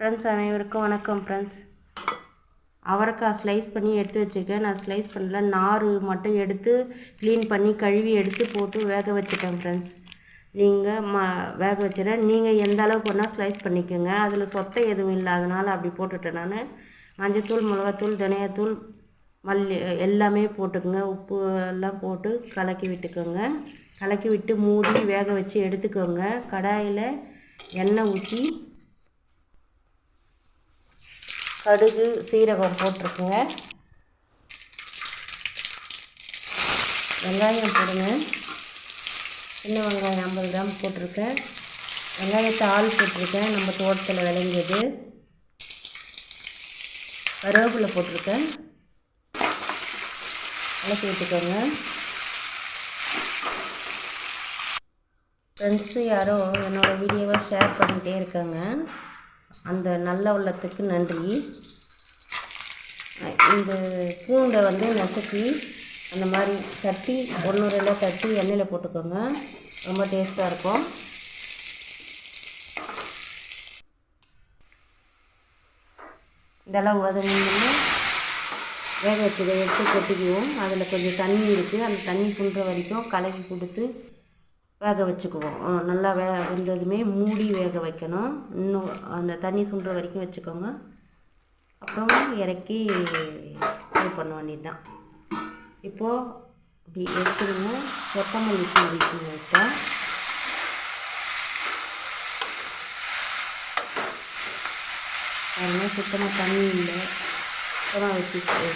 Friends அனைவருக்கும் வணக்கம் friends. அவரைக்காய் ஸ்லைஸ் பண்ணி எடுத்து வச்சுருக்கேன். நான் ஸ்லைஸ் பண்ணல, நார் மட்டும் எடுத்து க்ளீன் பண்ணி கழுவி எடுத்து போட்டு வேக வச்சுட்டேன் ஃப்ரெண்ட்ஸ். நீங்கள் வேக வச்சுட்டேன். நீங்கள் எந்த அளவுக்கு வேணால் ஸ்லைஸ் பண்ணிக்கோங்க. அதில் சொத்தை எதுவும் இல்லை, அதனால் அப்படி போட்டுட்டேன். நான் மஞ்சத்தூள், மிளகாத்தூள், தனியாத்தூள், மல்லி எல்லாமே போட்டுக்கோங்க. உப்பு எல்லாம் போட்டு கலக்கி விட்டுக்கோங்க. கலக்கி விட்டு மூடி வேக வச்சு எடுத்துக்கோங்க. கடாயில் எண்ணெய் ஊற்றி கடுகு சீரகம் போட்டிருக்குங்க. வெங்காயம் போடுங்க. சின்ன வெங்காயம் 50 கிராம் போட்டிருக்கேன். வெங்காயத்தை ஆள் போட்டிருக்கேன், நம்ம தோட்டத்தில் விளைஞ்சது. கருவேப்பிலை போட்டிருக்கேன், கலக்கி விட்டுக்கோங்க. ஃப்ரெண்ட்ஸு யாரோ என்னோடய வீடியோவை ஷேர் பண்ணிகிட்டே இருக்காங்க, அந்த நல்ல உள்ளத்துக்கு நன்றி. இந்த பூண்டை நசுக்கி அந்த மாதிரி தட்டி 1-2 தட்டி எண்ணெயில் போட்டுக்கோங்க. ரொம்ப டேஸ்ட்டாக இருக்கும். இதெல்லாம் வதங்கினா வேக வச்சதை எடுத்து கொட்டிக்குவோம். அதில் கொஞ்சம் தண்ணி இருக்குது, அந்த தண்ணி புண்ற வரைக்கும் கலக்கி கொடுத்து வேக வச்சுக்குவோம். நல்லா வெந்ததுமே மூடி வேக வைக்கணும். இன்னும் அந்த தண்ணி சுண்டுற வரைக்கும் வச்சுக்கோங்க. அப்புறமா இறக்கி இது பண்ண வேண்டியது தான். இப்போது இப்படி எடுத்துடுங்க. கொத்தமல்லி தூவிக்குங்க. இப்போ அதனால் சுத்தமாக தண்ணி இல்லை,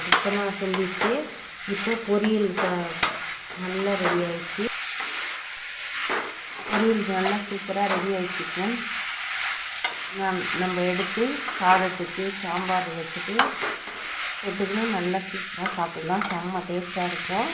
சுத்தமாக சொல்லிட்டு இப்போ பொரியல் நல்லா ரெடி ஆகிடுச்சு. பொரியல் நல்லா சூப்பராக ரெடி ஆகிடுச்சு. நம்ம எடுத்து சாதத்துக்கு சாம்பார் வச்சுட்டு தொட்டுக்கணும். நல்லா சூப்பராக சாப்பிட்லாம். செம்ம டேஸ்ட்டாக இருக்கும்.